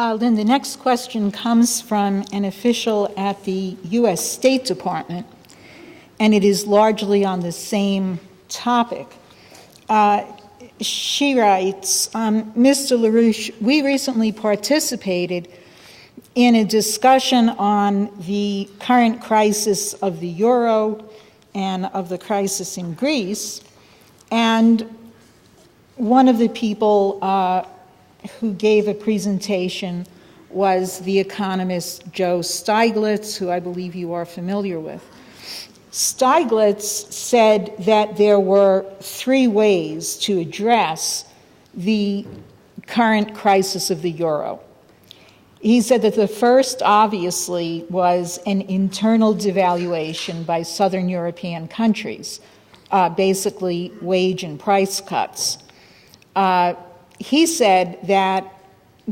Lynn, the next question comes from an official at the U.S. State Department, and it is largely on the same topic. She writes, Mr. LaRouche, we recently participated in a discussion on the current crisis of the euro and of the crisis in Greece, and one of the people who gave a presentation was the economist Joe Stiglitz, who I believe you are familiar with. Stiglitz said that there were three ways to address the current crisis of the euro. He said that the first, obviously, was an internal devaluation by Southern European countries, basically wage and price cuts. He said that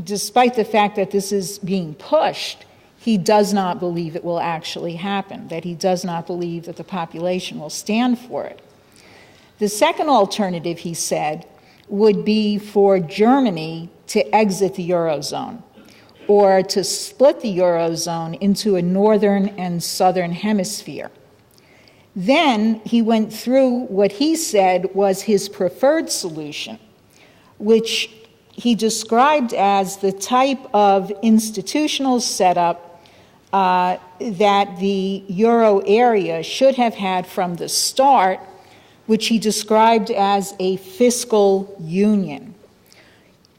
despite the fact that this is being pushed, he does not believe it will actually happen, that he does not believe that the population will stand for it. The second alternative, he said, would be for Germany to exit the Eurozone, or to split the Eurozone into a northern and southern hemisphere. Then he went through what he said was his preferred solution, which he described as the type of institutional setup that the euro area should have had from the start, which he described as a fiscal union.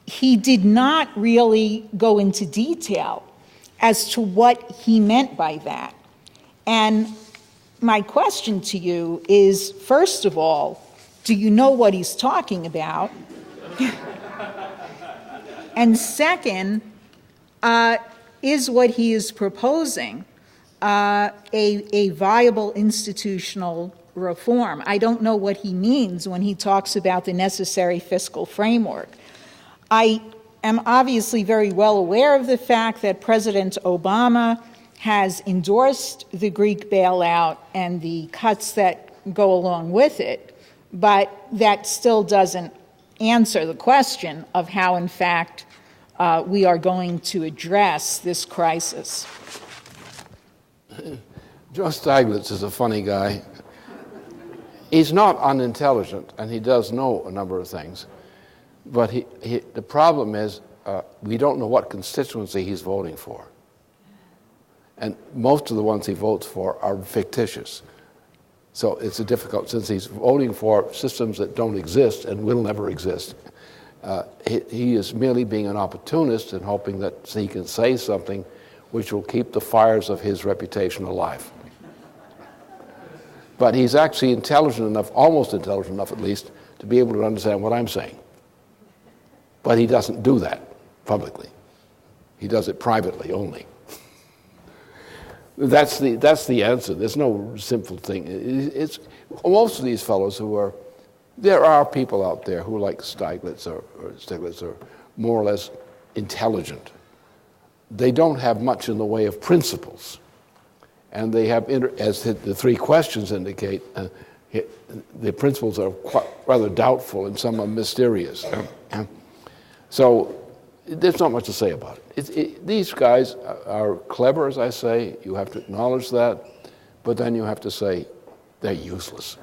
He did not really go into detail as to what he meant by that. And my question to you is, first of all, do you know what he's talking about? And second, is what he is proposing a viable institutional reform? I don't know what he means when he talks about the necessary fiscal framework. I am obviously very well aware of the fact that President Obama has endorsed the Greek bailout and the cuts that go along with it, but that still doesn't answer the question of how, in fact, we are going to address this crisis. Joe Stiglitz is a funny guy. He's not unintelligent, and he does know a number of things. But the problem is we don't know what constituency he's voting for. And most of the ones he votes for are fictitious. So it's a difficult, since he's voting for systems that don't exist and will never exist. He is merely being an opportunist and hoping that he can say something which will keep the fires of his reputation alive. But he's actually intelligent enough, almost intelligent enough at least, to be able to understand what I'm saying. But he doesn't do that publicly. He does it privately only. That's the answer. There's no simple thing. It's most of these fellows who are, there are people out there who, like Stiglitz are more or less intelligent. They don't have much in the way of principles, and they have, as the three questions indicate, the principles are rather doubtful and some are mysterious. So there's not much to say about it. These guys are clever, as I say. You have to acknowledge that, but then you have to say they're useless.